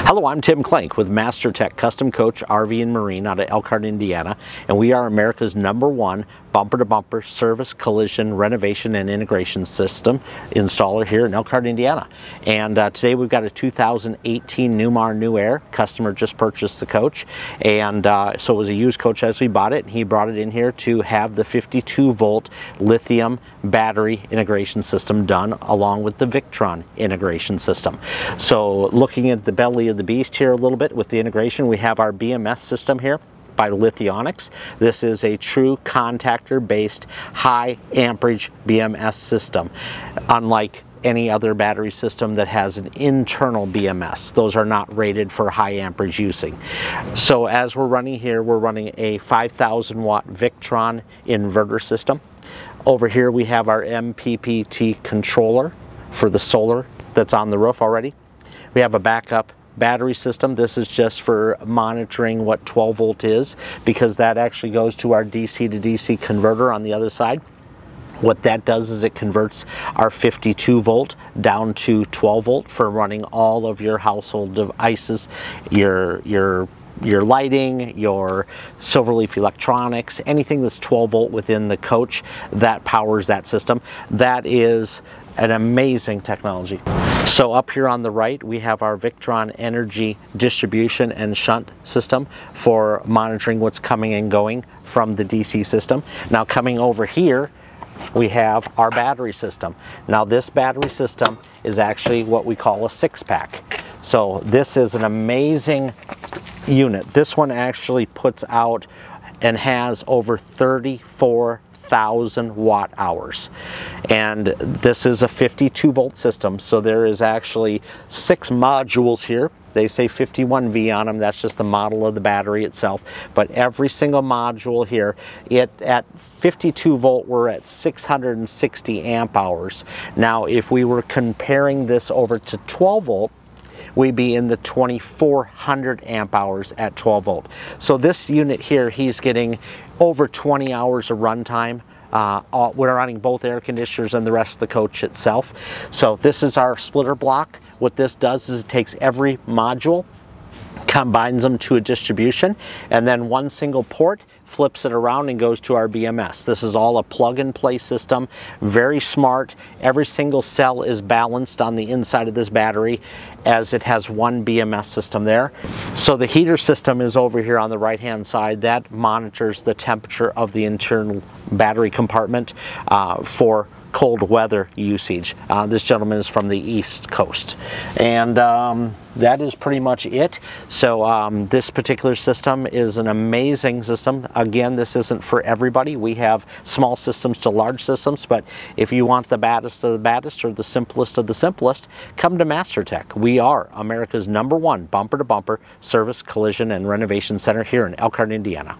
Hello, I'm Tim Klenk with MasterTech Custom Coach RV and Marine out of Elkhart, Indiana, and we are America's #1 bumper-to-bumper service, collision, renovation, and integration system installer here in Elkhart, Indiana. And today we've got a 2018 Newmar New Air. Customer just purchased the coach, and so it was a used coach as we bought it. He brought it in here to have the 52-volt lithium battery integration system done along with the Victron integration system. So looking at the belly of the beast here a little bit with the integration, we have our BMS system here by Lithionics. This is a true contactor-based high amperage BMS system, unlike any other battery system that has an internal BMS. Those are not rated for high amperage using. So as we're running here, we're running a 5,000 watt Victron inverter system. Over here we have our MPPT controller for the solar that's on the roof already. We have a backup battery system. This is just for monitoring what 12 volt is, because that actually goes to our DC to DC converter on the other side. What that does is it converts our 52 volt down to 12 volt for running all of your household devices, your lighting, your Silverleaf electronics, anything that's 12 volt within the coach, that powers that system. That is an amazing technology. So up here on the right, we have our Victron energy distribution and shunt system for monitoring what's coming and going from the DC system. Now coming over here, we have our battery system. Now this battery system is actually what we call a 6-pack. So this is an amazing unit. This one actually puts out and has over 34,000 watt hours, and this is a 52 volt system, so there is actually 6 modules here. They say 51V on them. That's just the model of the battery itself, but every single module here, at 52 volt we're at 660 amp hours. Now if we were comparing this over to 12 volt, we'd be in the 2400 amp hours at 12 volt. So this unit here, he's getting over 20 hours of runtime. We're running both air conditioners and the rest of the coach itself. So this is our splitter block. What this does is it takes every module, combines them to a distribution, and then one single port flips it around and goes to our BMS. This is all a plug-and-play system, very smart. Every single cell is balanced on the inside of this battery, as it has one BMS system there. So the heater system is over here on the right-hand side. That monitors the temperature of the internal battery compartment for cold weather usage. This gentleman is from the East Coast, and that is pretty much it. So this particular system is an amazing system. Again, this isn't for everybody. We have small systems to large systems, but if you want the baddest of the baddest or the simplest of the simplest, come to MasterTech. We are America's #1 bumper-to-bumper service, collision, and renovation center here in Elkhart, Indiana.